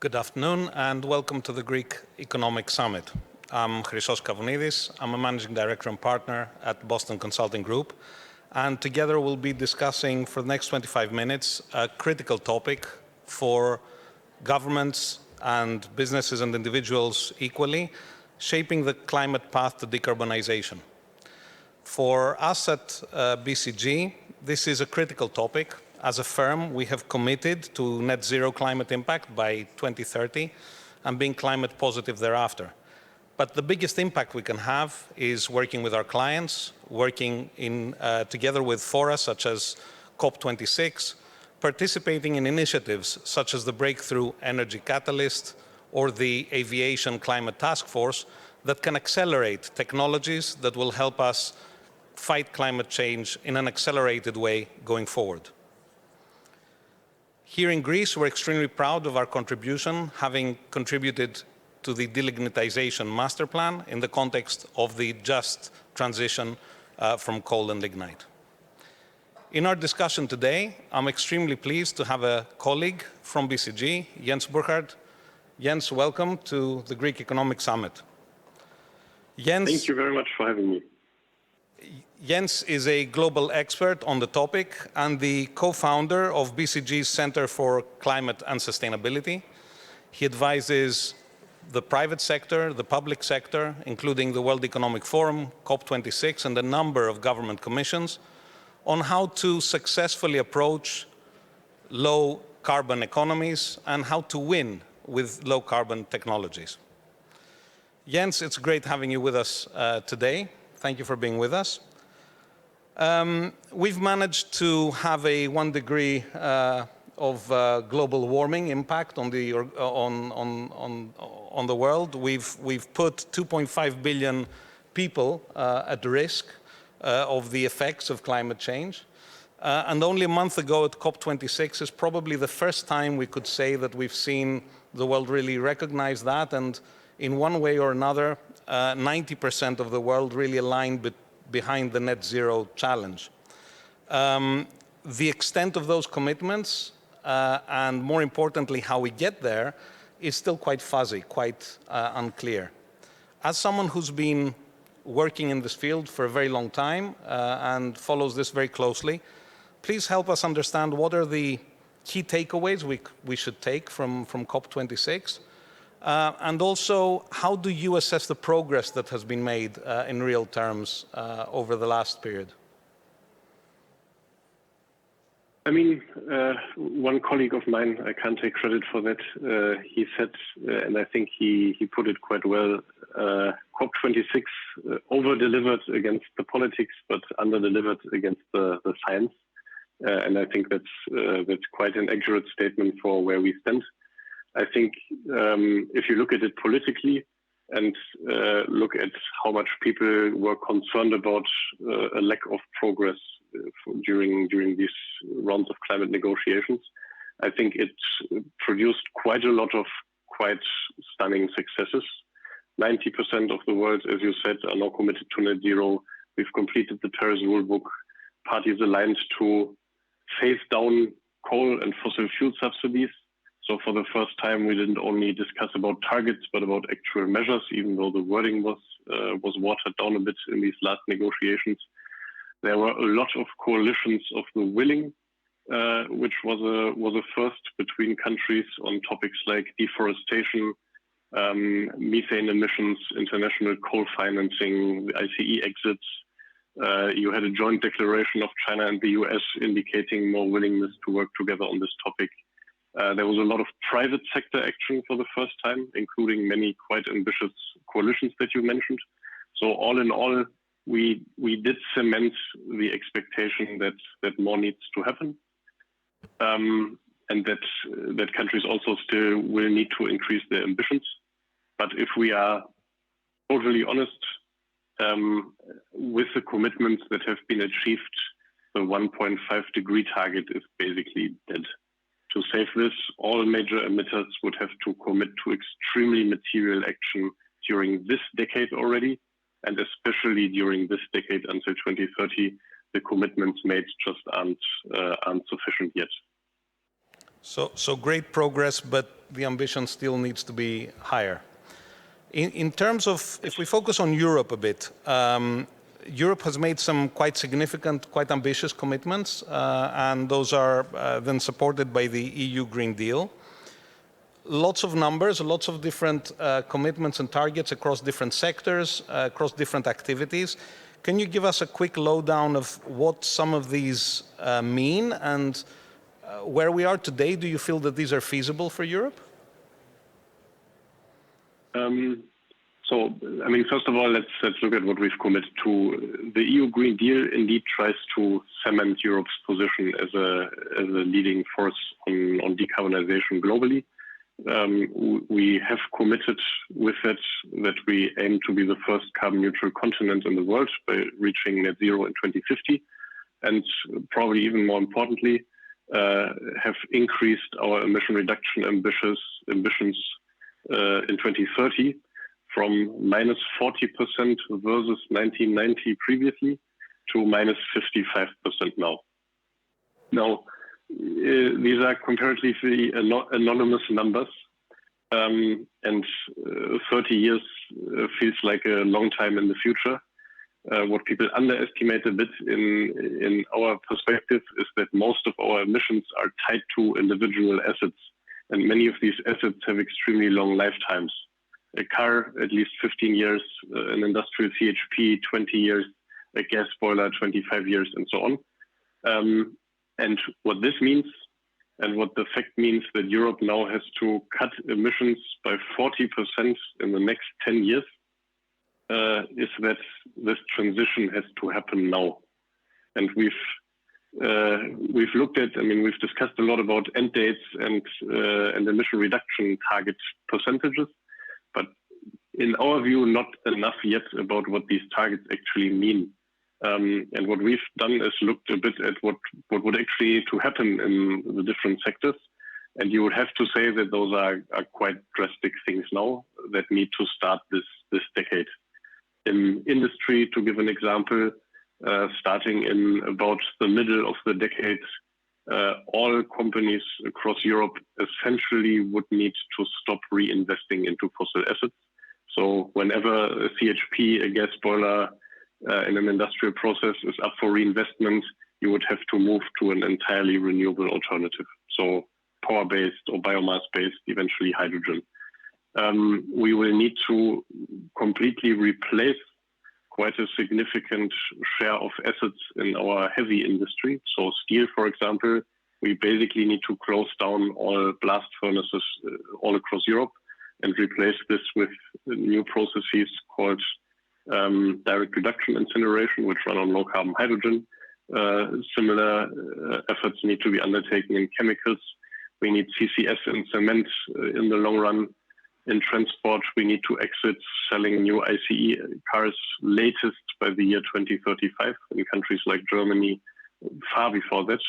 Good afternoon and welcome to the Greek Economic Summit. I'm Chryssos Kavounides. I'm a managing director and partner at Boston Consulting Group. And together we'll be discussing for the next 25 minutes a critical topic for governments and businesses and individuals equally, shaping the climate path to decarbonization. For us at BCG, this is a critical topic. As a firm, we have committed to net zero climate impact by 2030 and being climate positive thereafter. But the biggest impact we can have is working with our clients, working together with fora such as COP26, participating in initiatives such as the Breakthrough Energy Catalyst or the Aviation Climate Task Force that can accelerate technologies that will help us fight climate change in an accelerated way going forward. Here in Greece, we're extremely proud of our contribution, having contributed to the delignitization master plan in the context of the just transition from coal and lignite. In our discussion today, I'm extremely pleased to have a colleague from BCG, Jens Burchardt. Jens, welcome to the Greek Economic Summit. Jens, thank you very much for having me. Jens is a global expert on the topic and the co-founder of BCG's Center for Climate and Sustainability. He advises the private sector, the public sector, including the World Economic Forum, COP26, and a number of government commissions on how to successfully approach low carbon economies and how to win with low carbon technologies. Jens, it's great having you with us today. Thank you for being with us. We've managed to have a 1 degree of global warming impact on the world. We've put 2.5 billion people at risk of the effects of climate change. And only a month ago at COP26 is probably the first time we could say that we've seen the world really recognize that, and in one way or another, 90% of the world really aligned behind the net zero challenge. The extent of those commitments, and more importantly, how we get there, is still quite fuzzy, quite unclear. As someone who's been working in this field for a very long time and follows this very closely, please help us understand what are the key takeaways we should take from COP26. And also, how do you assess the progress that has been made in real terms over the last period? I mean, one colleague of mine, I can't take credit for that, he said, and I think he put it quite well, COP26 over-delivered against the politics, but under-delivered against the science. And I think that's quite an accurate statement for where we stand. I think if you look at it politically and look at how much people were concerned about a lack of progress during these rounds of climate negotiations, I think it produced quite a lot of quite stunning successes. 90% of the world, as you said, are now committed to net zero. We've completed the Paris rulebook. Parties aligned to phase down coal and fossil fuel subsidies. So for the first time, we didn't only discuss about targets, but about actual measures, even though the wording was watered down a bit in these last negotiations. There were a lot of coalitions of the willing, which was a first between countries on topics like deforestation, methane emissions, international coal financing, the ICE exits. You had a joint declaration of China and the US indicating more willingness to work together on this topic. There was a lot of private sector action for the first time, including many quite ambitious coalitions that you mentioned. So all in all, we did cement the expectation that more needs to happen, and that countries also still will need to increase their ambitions. But if we are totally honest, with the commitments that have been achieved, the 1.5 degree target is basically dead. To save this, all major emitters would have to commit to extremely material action during this decade already, and especially during this decade until 2030, the commitments made just aren't sufficient yet. So great progress, but the ambition still needs to be higher. In terms of, if we focus on Europe a bit, Europe has made some quite significant, quite ambitious commitments, and those are then supported by the EU Green Deal. Lots of numbers, lots of different commitments and targets across different sectors, across different activities. Can you give us a quick lowdown of what some of these mean, and where we are today? Do you feel that these are feasible for Europe? First of all, let's look at what we've committed to. The EU Green Deal indeed tries to cement Europe's position as a leading force on decarbonization globally. We have committed with it that we aim to be the first carbon neutral continent in the world by reaching net zero in 2050, and probably even more importantly, have increased our emission reduction ambitions in 2030 from minus 40% versus 1990 previously to minus 55% now. Now, these are comparatively anonymous numbers, and 30 years feels like a long time in the future. What people underestimate a bit in our perspective is that most of our emissions are tied to individual assets, and many of these assets have extremely long lifetimes. A car, at least 15 years, an industrial CHP, 20 years, a gas boiler, 25 years, and so on. And what this means, and what the fact means that Europe now has to cut emissions by 40% in the next 10 years, is that this transition has to happen now. And we've looked at, we've discussed a lot about end dates and emission reduction target percentages, but in our view, not enough yet about what these targets actually mean. And what we've done is looked a bit at what would actually need to happen in the different sectors. And you would have to say that those are quite drastic things now that need to start this decade. In industry, to give an example, starting in about the middle of the decade, all companies across Europe essentially would need to stop reinvesting into fossil assets. So whenever a CHP, a gas boiler, in an industrial process is up for reinvestment, you would have to move to an entirely renewable alternative. So power-based or biomass-based, eventually hydrogen. We will need to completely replace quite a significant share of assets in our heavy industry. So steel, for example, we basically need to close down all blast furnaces all across Europe and replace this with new processes called direct reduction incineration, which run on low carbon hydrogen. Similar efforts need to be undertaken in chemicals. We need CCS in cement in the long run. In transport, we need to exit selling new ICE cars latest by the year 2035 in countries like Germany, far before that.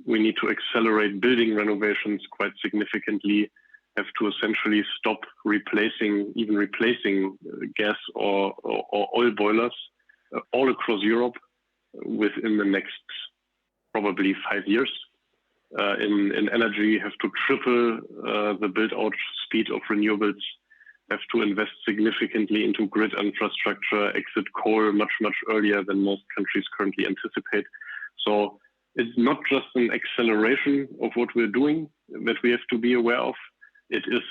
We need to accelerate building renovations quite significantly, have to essentially stop replacing gas or oil boilers all across Europe within the next probably 5 years. In energy, have to triple the build-out speed of renewables, have to invest significantly into grid infrastructure, exit coal much earlier than most countries currently anticipate. So it's not just an acceleration of what we're doing that we have to be aware of. It is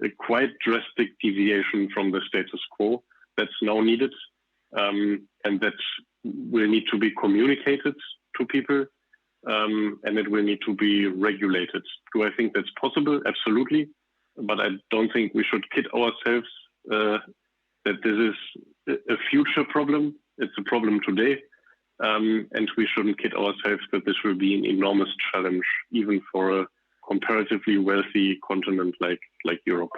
a quite drastic deviation from the status quo that's now needed, and that will need to be communicated to people, and it will need to be regulated. Do I think that's possible? Absolutely. But I don't think we should kid ourselves that this is a future problem. It's a problem today. And we shouldn't kid ourselves that this will be an enormous challenge, even for a comparatively wealthy continent like Europe.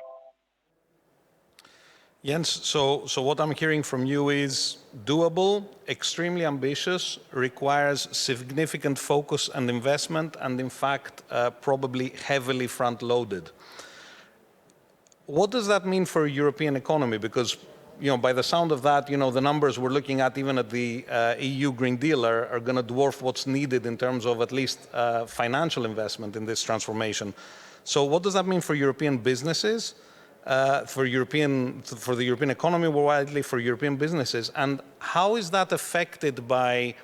Jens, so what I'm hearing from you is doable, extremely ambitious, requires significant focus and investment, and in fact, probably heavily front-loaded. What does that mean for a European economy? Because by the sound of that, the numbers we're looking at, even at the EU Green Deal, are going to dwarf what's needed in terms of at least financial investment in this transformation. So what does that mean for European businesses, for the European economy more widely, for European businesses? And how is that affected by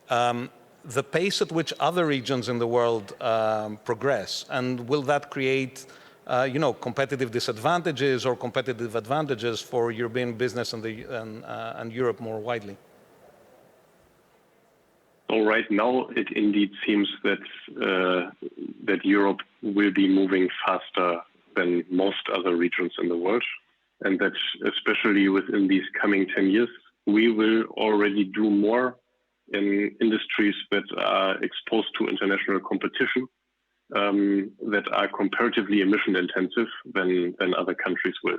the pace at which other regions in the world progress? And will that create competitive disadvantages or competitive advantages for European business and Europe more widely? So right now, it indeed seems that that Europe will be moving faster than most other regions in the world, and that especially within these coming 10 years, we will already do more in industries that are exposed to international competition, that are comparatively emission intensive than other countries will.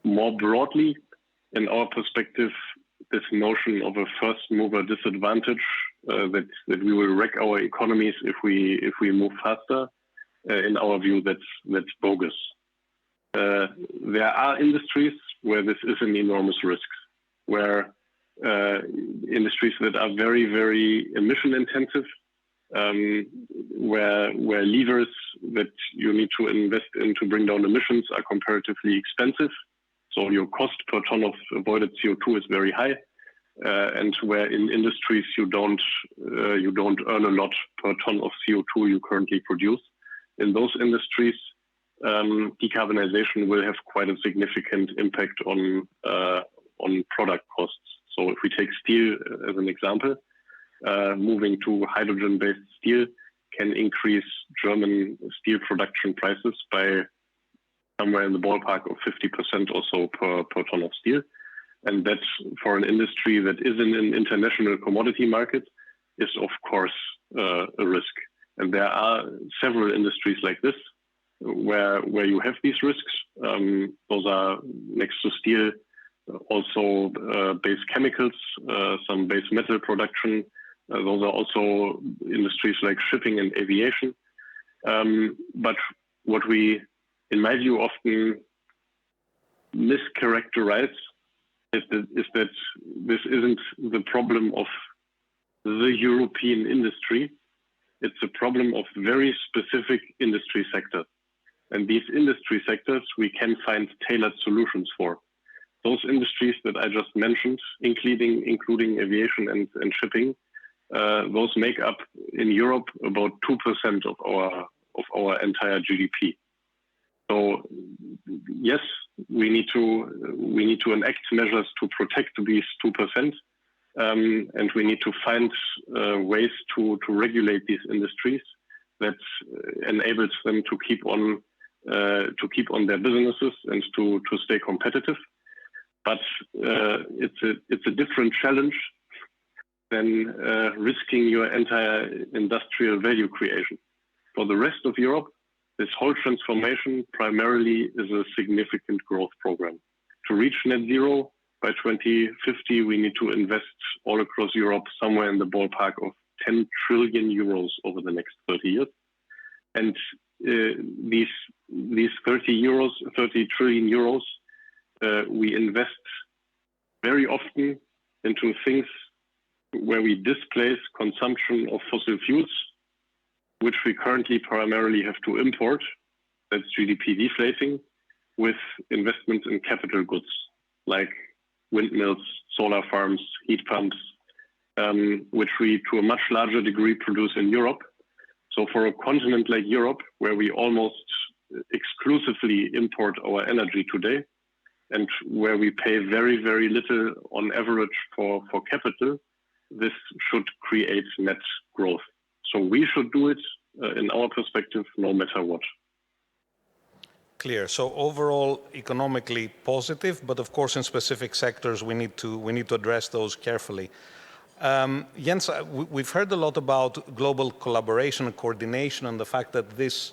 More broadly, in our perspective, this notion of a first mover disadvantage, that we will wreck our economies if we move faster, in our view, that's bogus. There are industries where this is an enormous risk, where industries that are very, very emission intensive, where levers that you need to invest in to bring down emissions are comparatively expensive. So your cost per ton of avoided CO2 is very high, and where in industries you don't earn a lot per ton of CO2 you currently produce. In those industries, decarbonization will have quite a significant impact on product costs. So if we take steel as an example, moving to hydrogen-based steel can increase German steel production prices by somewhere in the ballpark of 50% or so per ton of steel. And that, for an industry that is in an international commodity market, is of course a risk. And there are several industries like this where you have these risks. Those are, next to steel, also base chemicals, some base metal production. Those are also industries like shipping and aviation. But what we, in my view, often mischaracterize is that this isn't the problem of the European industry. It's a problem of very specific industry sectors. And these industry sectors we can find tailored solutions for. Those industries that I just mentioned, including aviation and shipping, those make up in Europe about 2% of our entire GDP. So yes, we need to enact measures to protect these 2%, and we need to find ways to regulate these industries that enables them to keep on their businesses and to stay competitive. But it's a different challenge than risking your entire industrial value creation. For the rest of Europe, this whole transformation primarily is a significant growth program. To reach net zero by 2050, we need to invest all across Europe somewhere in the ballpark of 10 trillion euros over the next 30 years. And these 30 trillion euros, we invest very often into things where we displace consumption of fossil fuels, which we currently primarily have to import. That's GDP deflating, with investments in capital goods like windmills, solar farms, heat pumps, which we to a much larger degree produce in Europe. So for a continent like Europe, where we almost exclusively import our energy today, and where we pay very, very little on average for capital, this should create net growth. So we should do it, in our perspective, no matter what. Clear. So overall, economically positive, but of course, in specific sectors, we need to address those carefully. Jens, we've heard a lot about global collaboration and coordination, and the fact that this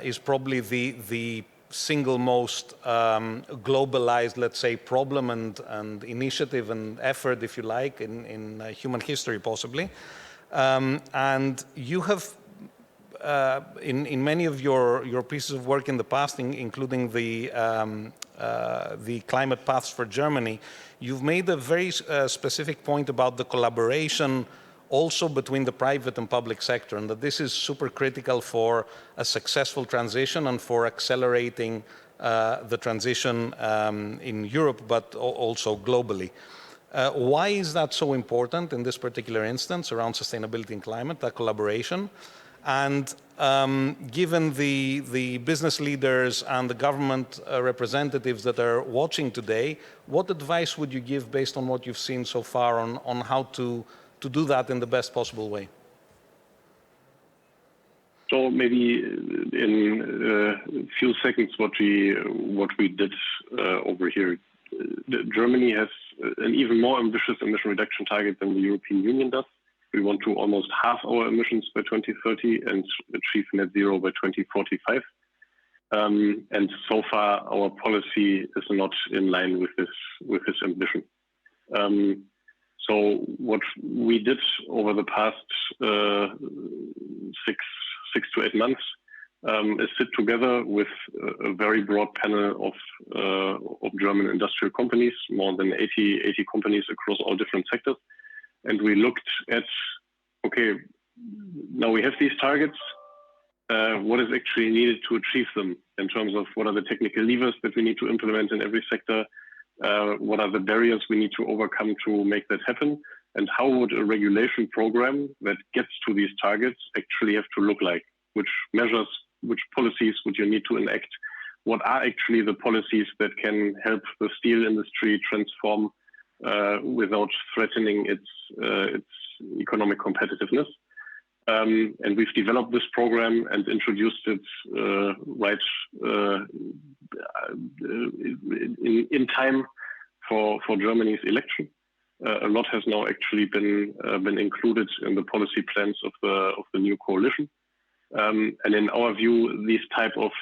is probably the single most globalized, let's say, problem and initiative and effort, if you like, in human history, possibly. And you have, in many of your pieces of work in the past, including the the climate paths for Germany, you've made a very specific point about the collaboration also between the private and public sector, and that this is super critical for a successful transition and for accelerating the transition in Europe, but also globally. Why is that so important in this particular instance around sustainability and climate, that collaboration? And given the business leaders and the government representatives that are watching today, what advice would you give based on what you've seen so far on how to do that in the best possible way? So maybe in a few seconds what we did over here. Germany has an even more ambitious emission reduction target than the European Union does. We want to almost halve our emissions by 2030 and achieve net zero by 2045. And so far, our policy is not in line with this ambition. So what we did over the past 6 to 8 months is sit together with a very broad panel of German industrial companies, more than 80 companies across all different sectors. And we looked at, okay, now we have these targets. What is actually needed to achieve them in terms of what are the technical levers that we need to implement in every sector? What are the barriers we need to overcome to make that happen? And how would a regulation program that gets to these targets actually have to look like? Which measures, which policies would you need to enact? What are actually the policies that can help the steel industry transform without threatening its economic competitiveness? And we've developed this program and introduced it in time for Germany's election. A lot has now actually been included in the policy plans of the new coalition. And in our view, these type of,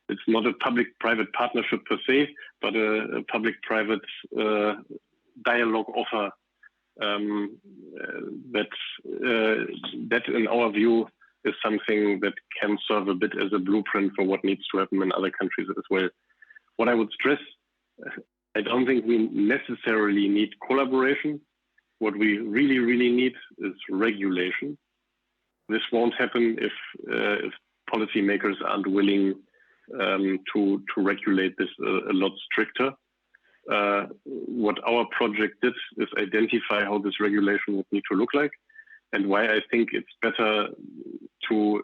it's not a public-private partnership per se, but a public-private dialogue offer that in our view is something that can serve a bit as a blueprint for what needs to happen in other countries as well. What I would stress, I don't think we necessarily need collaboration. What we really, really need is regulation. This won't happen if policymakers aren't willing to regulate this a lot stricter. What our project did is identify how this regulation would need to look like, and why I think it's better to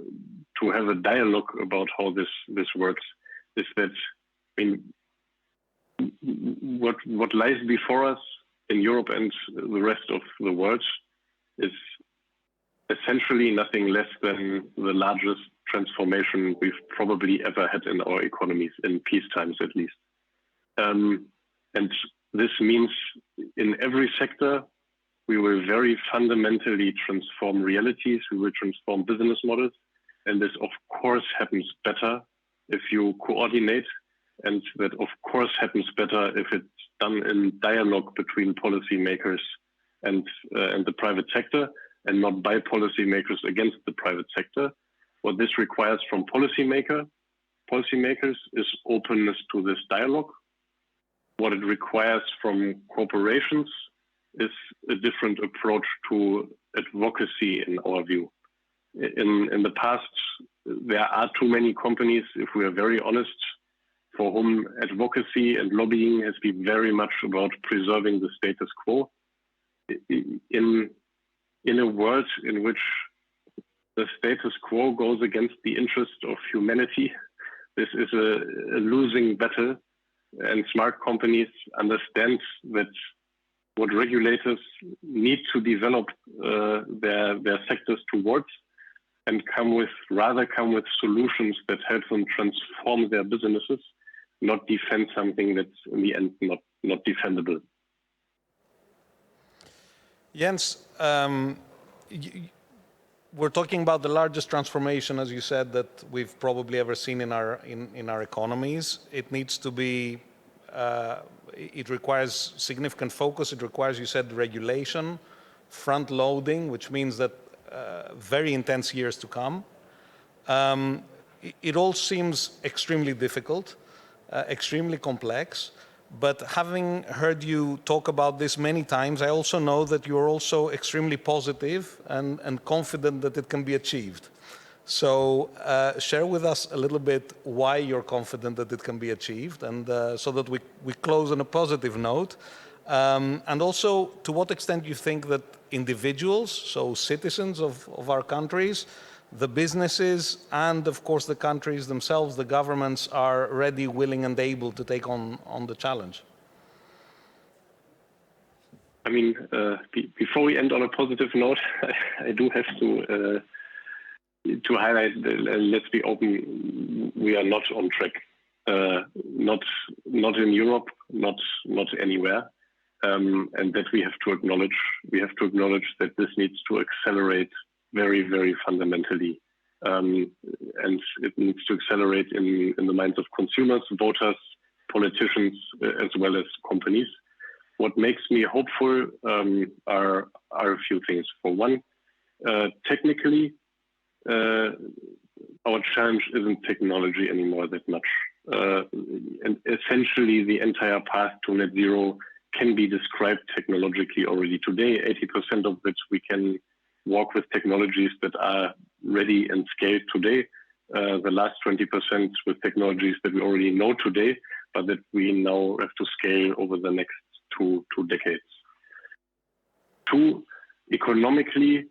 have a dialogue about how this works. Is that, I mean, what lies before us in Europe and the rest of the world is essentially nothing less than the largest transformation we've probably ever had in our economies, in peace times at least. And this means in every sector, we will very fundamentally transform realities, we will transform business models. And this, of course, happens better if you coordinate, and that, of course, happens better if it's done in dialogue between policymakers and the private sector, and not by policymakers against the private sector. What this requires from policymakers is openness to this dialogue. What it requires from corporations is a different approach to advocacy, in our view. In the past, there are too many companies, if we are very honest, for whom advocacy and lobbying has been very much about preserving the status quo. In a world in which the status quo goes against the interest of humanity, this is a losing battle, and smart companies understand that what regulators need to develop their sectors towards, and come with solutions that help them transform their businesses, not defend something that's in the end not defendable. Jens, we're talking about the largest transformation, as you said, that we've probably ever seen in our economies. It needs to be. It requires significant focus. It requires, you said, regulation, front loading, which means that very intense years to come. It all seems extremely difficult. extremely complex. But having heard you talk about this many times, I also know that you're also extremely positive and confident that it can be achieved. So share with us a little bit why you're confident that it can be achieved, and so that we close on a positive note. And also, to what extent you think that individuals, so citizens of our countries, the businesses, and of course the countries themselves, the governments, are ready, willing, and able to take on the challenge? I mean, before we end on a positive note, I do have to highlight, let's be open, we are not on track. Not in Europe, not anywhere. And that we have to acknowledge. We have to acknowledge that this needs to accelerate very, very fundamentally. And it needs to accelerate in the minds of consumers, voters, politicians, as well as companies. What makes me hopeful are a few things. For one, technically, our challenge isn't technology anymore that much. And essentially, the entire path to net zero can be described technologically already today. 80% of which we can walk with technologies that are ready and scaled today. The last 20% with technologies that we already know today, but that we now have to scale over the next two decades. Two, economically,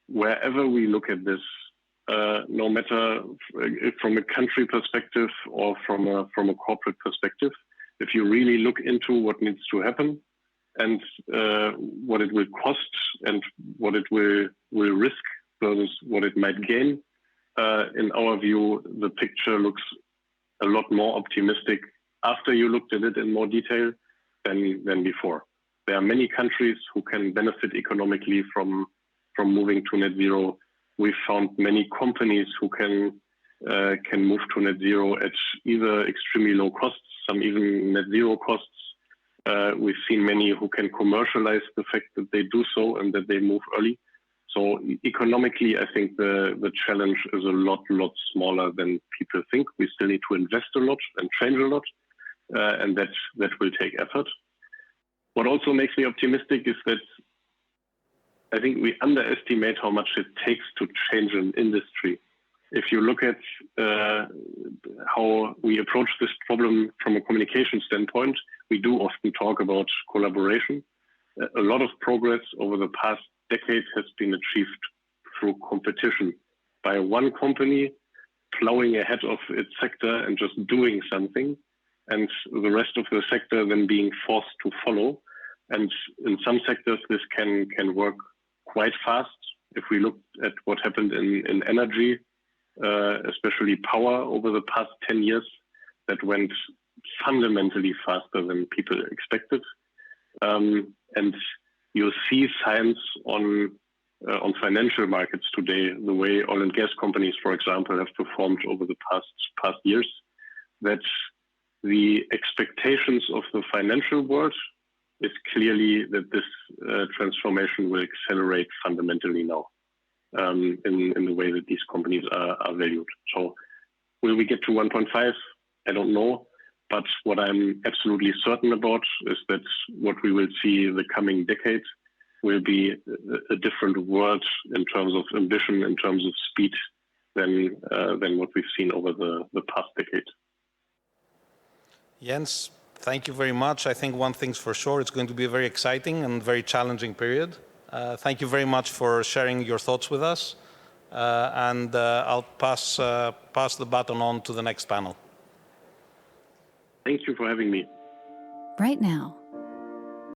wherever we look at this, no matter from a country perspective or from a corporate perspective, if you really look into what needs to happen and what it will cost and what it will risk versus what it might gain, in our view, the picture looks a lot more optimistic after you looked at it in more detail than before. There are many countries who can benefit economically from moving to net zero. We've found many companies who can move to net zero at either extremely low costs, some even net zero costs. We've seen many who can commercialize the fact that they do so and that they move early. So economically, I think the challenge is a lot smaller than people think. We still need to invest a lot and change a lot, and that will take effort. What also makes me optimistic is that I think we underestimate how much it takes to change an industry. If you look at how we approach this problem from a communication standpoint, we do often talk about collaboration. A lot of progress over the past decade has been achieved through competition by one company plowing ahead of its sector and just doing something, and the rest of the sector then being forced to follow. And in some sectors, this can work quite fast. If we look at what happened in energy, especially power over the past 10 years, that went fundamentally faster than people expected. And you'll see signs on financial markets today, the way oil and gas companies, for example, have performed over the past years, that the expectations of the financial world is clearly that this transformation will accelerate fundamentally now in the way that these companies are valued. So will we get to 1.5? I don't know. But what I'm absolutely certain about is that what we will see in the coming decade will be a different world in terms of ambition, in terms of speed than what we've seen over the past decade. Jens, thank you very much. I think one thing's for sure, it's going to be a very exciting and very challenging period. Thank you very much for sharing your thoughts with us. And I'll pass the baton on to the next panel. Thank you for having me. Right now,